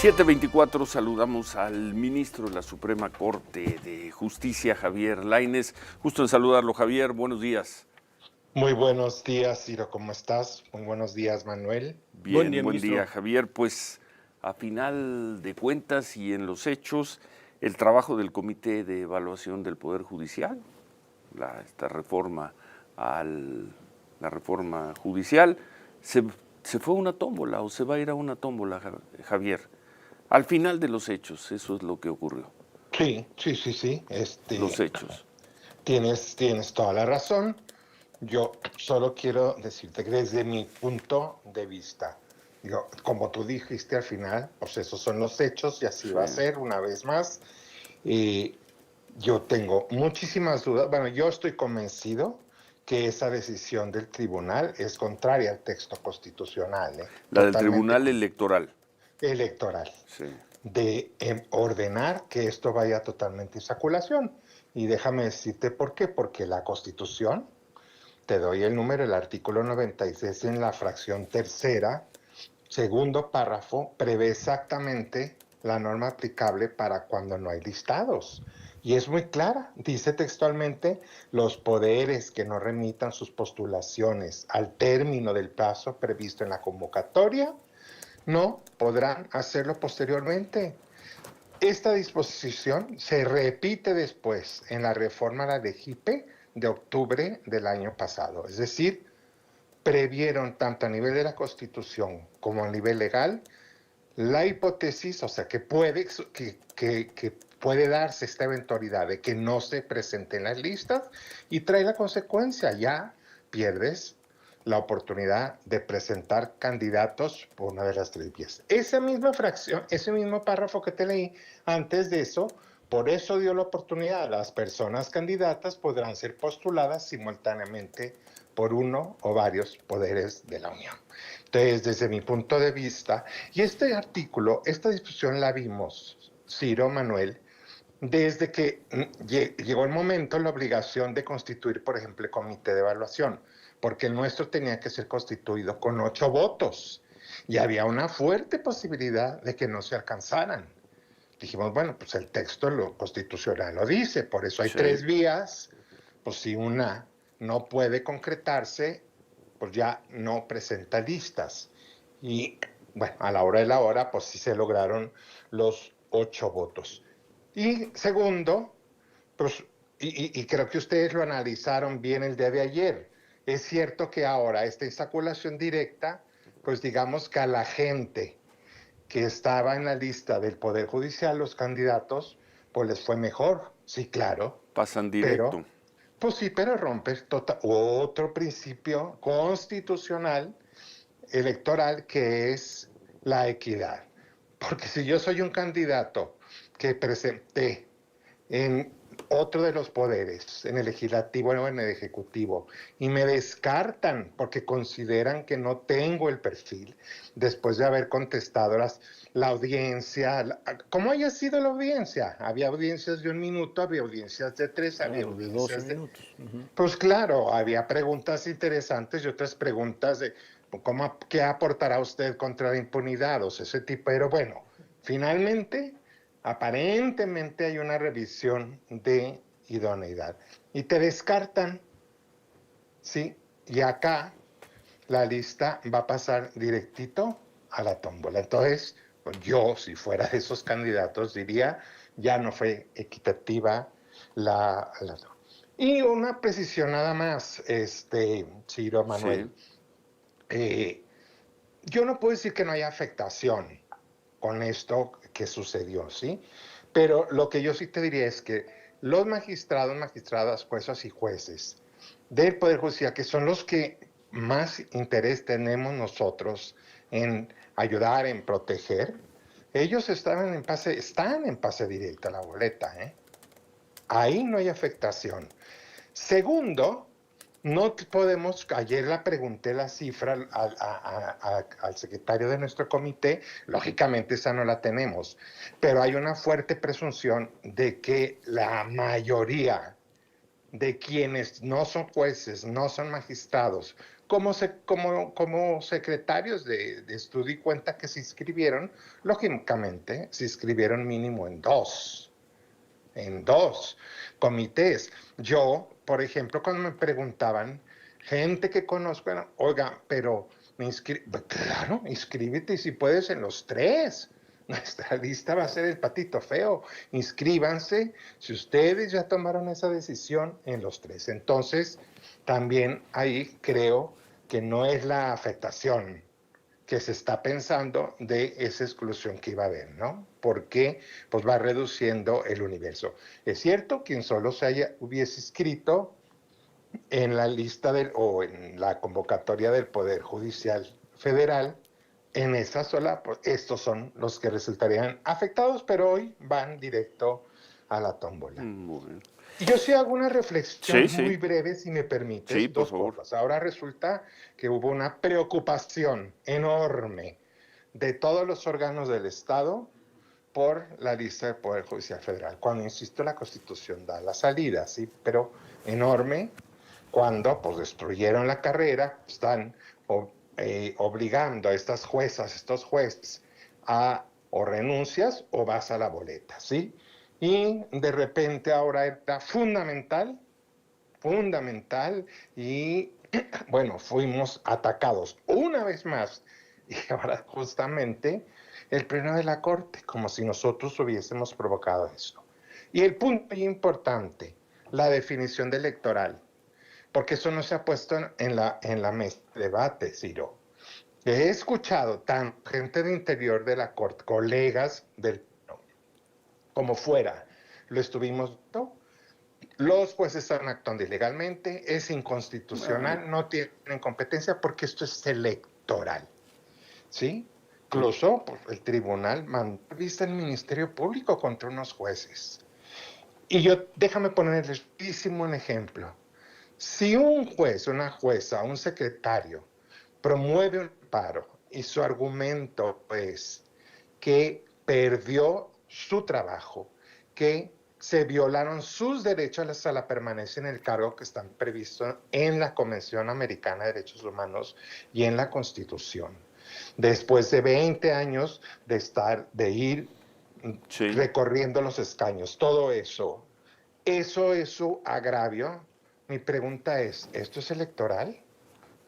7:24 saludamos al ministro de la Suprema Corte de Justicia, Javier Lainez. Justo en saludarlo, Javier, buenos días. Muy buenos días, Ciro, ¿cómo estás? Muy buenos días, Manuel. Bien, buen día, Javier. Pues a final de cuentas y en los hechos, el trabajo del Comité de Evaluación del Poder Judicial, esta reforma la reforma judicial, se fue a una tómbola o se va a ir a una tómbola, Javier. Al final de los hechos, eso es lo que ocurrió. Sí. Los hechos. Tienes toda la razón. Yo solo quiero decirte que desde mi punto de vista, como tú dijiste al final, pues esos son los hechos y así va a ser una vez más. Yo tengo muchísimas dudas. Bueno, yo estoy convencido que esa decisión del tribunal es contraria al texto constitucional. La del Tribunal Electoral. Sí. De ordenar que esto vaya totalmente en circulación. Y déjame decirte por qué. Porque la Constitución, te doy el número, el artículo 96 en la fracción tercera, segundo párrafo, prevé exactamente la norma aplicable para cuando no hay listados. Y es muy clara, dice textualmente: los poderes que no remitan sus postulaciones al término del plazo previsto en la convocatoria no podrán hacerlo posteriormente. Esta disposición se repite después en la reforma a la de JIPE de octubre del año pasado. Es decir, previeron tanto a nivel de la Constitución como a nivel legal la hipótesis, o sea, que puede darse esta eventualidad de que no se presenten las listas, y trae la consecuencia: ya pierdes la oportunidad de presentar candidatos por una de las tres vías. Esa misma fracción, ese mismo párrafo que te leí antes de eso, por eso dio la oportunidad: las personas candidatas podrán ser postuladas simultáneamente por uno o varios poderes de la Unión. Entonces, desde mi punto de vista, y este artículo, esta discusión la vimos, Ciro, Manuel, desde que llegó el momento, la obligación de constituir, por ejemplo, el comité de evaluación, porque el nuestro tenía que ser constituido con 8 votos, y había una fuerte posibilidad de que no se alcanzaran. Dijimos, bueno, pues el texto constitucional lo dice, por eso hay 3 vías, pues si una no puede concretarse, pues ya no presenta listas. Y bueno, a la hora de la hora, pues sí se lograron los 8 votos. Y segundo, pues, y creo que ustedes lo analizaron bien el día de ayer, es cierto que ahora esta insaculación directa, pues digamos que a la gente que estaba en la lista del Poder Judicial, los candidatos, pues les fue mejor, sí, claro. Pasan directo. Pues sí, pero rompes otro principio constitucional electoral, que es la equidad. Porque si yo soy un candidato que presenté en otro de los poderes, en el legislativo o en el ejecutivo, y me descartan porque consideran que no tengo el perfil, después de haber contestado la audiencia, como haya sido la audiencia, había audiencias de 1 minuto, había audiencias de 3, había audiencias de 12 minutos. Pues claro, había preguntas interesantes y otras preguntas de ¿qué aportará usted contra la impunidad? O sea, ese tipo. Pero bueno, finalmente, aparentemente hay una revisión de idoneidad y te descartan, ¿sí? Y acá la lista va a pasar directito a la tómbola. Entonces, pues yo, si fuera de esos candidatos, diría: ya no fue equitativa la. Y una precisión nada más, Ciro, Manuel. Sí. Yo no puedo decir que no haya afectación con esto que sucedió, ¿sí? Pero lo que yo sí te diría es que los magistrados, magistradas, juezas y jueces del Poder Judicial, que son los que más interés tenemos nosotros en ayudar, en proteger, ellos están en pase directo a la boleta, ¿eh? Ahí no hay afectación. Segundo, no podemos, ayer la pregunté la cifra al secretario de nuestro comité, lógicamente esa no la tenemos, pero hay una fuerte presunción de que la mayoría de quienes no son jueces, no son magistrados, como secretarios de estudio y cuenta que se inscribieron, lógicamente se inscribieron mínimo en dos comités. Yo, por ejemplo, cuando me preguntaban, gente que conozco, oiga, pero claro, inscríbete y si puedes en los tres. Nuestra lista va a ser el patito feo. Inscríbanse si ustedes ya tomaron esa decisión en los tres. Entonces, también ahí creo que no es la afectación que se está pensando de esa exclusión que iba a haber, ¿no? Porque pues va reduciendo el universo. Es cierto, quien solo hubiese inscrito en la lista o en la convocatoria del Poder Judicial Federal, en esa sola, pues estos son los que resultarían afectados, pero hoy van directo a la tómbola. Bueno. Y yo sí hago una reflexión Sí, muy breve, si me permites, sí, por dos favor. cosas. Ahora resulta que hubo una preocupación enorme de todos los órganos del Estado por la lista del Poder Judicial Federal. Cuando, insisto, la Constitución da la salida, ¿sí? Pero enorme cuando pues destruyeron la carrera, están obligando a estas juezas, estos jueces, a o renuncias o vas a la boleta, ¿sí? Y de repente ahora era fundamental, y bueno, fuimos atacados una vez más, y ahora justamente el pleno de la Corte, como si nosotros hubiésemos provocado eso. Y el punto importante, la definición de electoral, porque eso no se ha puesto en la mesa de debate, Ciro. He escuchado tanto gente de interior de la Corte, colegas del como fuera, lo estuvimos, ¿no? Los jueces están actuando ilegalmente, es inconstitucional, no tienen competencia porque esto es electoral, ¿sí? Incluso pues, el tribunal mandó vista al Ministerio Público contra unos jueces. Y déjame ponerles un ejemplo. Si un juez, una jueza, un secretario promueve un paro y su argumento es que perdió su trabajo, que se violaron sus derechos a la permanencia en el cargo que están previstos en la Convención Americana de Derechos Humanos y en la Constitución. Después de 20 años de ir recorriendo los escaños, todo eso es su agravio. Mi pregunta es, ¿esto es electoral?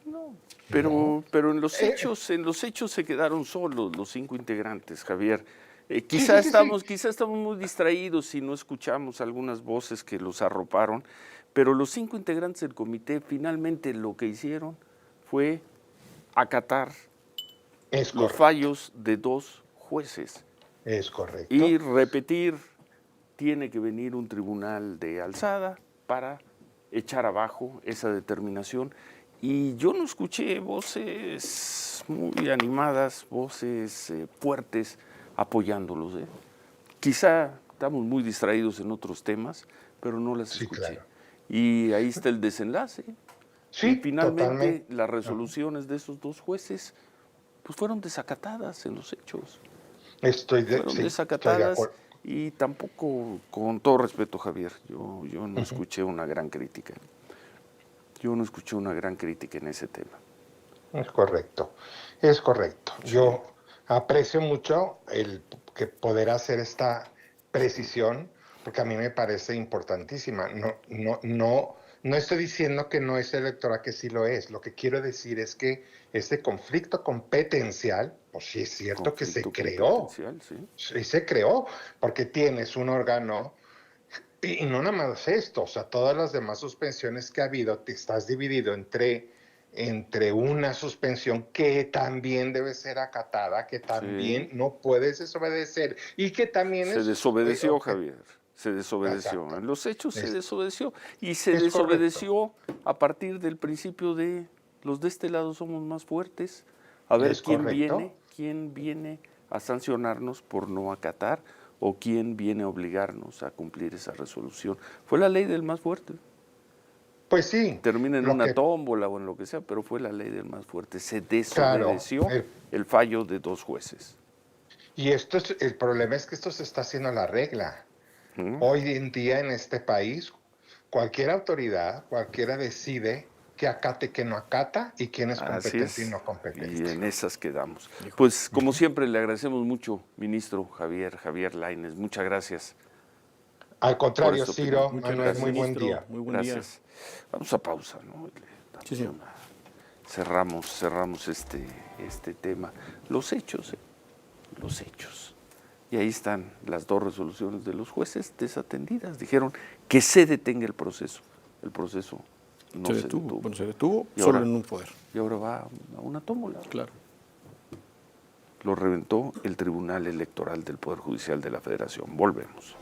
No. No. Pero en los hechos se quedaron solos los 5 integrantes, Javier. Sí. Quizá estamos muy distraídos y no escuchamos algunas voces que los arroparon, pero los 5 integrantes del comité finalmente lo que hicieron fue acatar los fallos de 2 jueces. Es correcto. Y repetir, tiene que venir un tribunal de alzada para echar abajo esa determinación. Y yo no escuché voces muy animadas, voces fuertes apoyándolos. Quizá estamos muy distraídos en otros temas, pero no las escuché. Claro. Y ahí está el desenlace. Sí, y finalmente totalmente. Las resoluciones de esos 2 jueces pues fueron desacatadas en los hechos. Fueron desacatadas y tampoco, con todo respeto, Javier, yo no escuché una gran crítica. Yo no escuché una gran crítica en ese tema. Es correcto. Sí. Yo aprecio mucho el que poder hacer esta precisión, porque a mí me parece importantísima. No estoy diciendo que no es electoral, que sí lo es. Lo que quiero decir es que este conflicto competencial, pues sí es cierto que se creó. Sí se creó, porque tienes un órgano. Y no nada más esto, o sea, todas las demás suspensiones que ha habido, te estás dividido entre una suspensión que también debe ser acatada, que también no puedes desobedecer y que también se desobedeció, Javier, se desobedeció. Exacto. En los hechos se desobedeció y se desobedeció correcto. A partir del principio de los de este lado somos más fuertes. A ver quién viene a sancionarnos por no acatar o quién viene a obligarnos a cumplir esa resolución. Fue la ley del más fuerte. Pues sí. Termina en una tómbola o en lo que sea, pero fue la ley del más fuerte. Se desobedeció el fallo de 2 jueces. Y el problema es que esto se está haciendo la regla. Hoy en día en este país, cualquier autoridad, cualquiera decide qué acata y qué no acata, y quién es Así competente y es. no Y competente. en esas quedamos. Pues como siempre le agradecemos mucho, ministro Javier Lainez. Muchas gracias Al por contrario, esta opinión. Ciro, Muchas Manuel, gracias, muy buen ministro. día. Muy buen día. Gracias. Vamos a pausa, ¿no? Le damos Sí, señor. cerramos este tema. Los hechos, los hechos. Y ahí están las 2 resoluciones de los jueces desatendidas. Dijeron que se detenga el proceso. El proceso no se detuvo. Bueno, se detuvo Y solo ahora- en un poder. Y ahora va a una tómbola. Claro. Lo reventó el Tribunal Electoral del Poder Judicial de la Federación. Volvemos.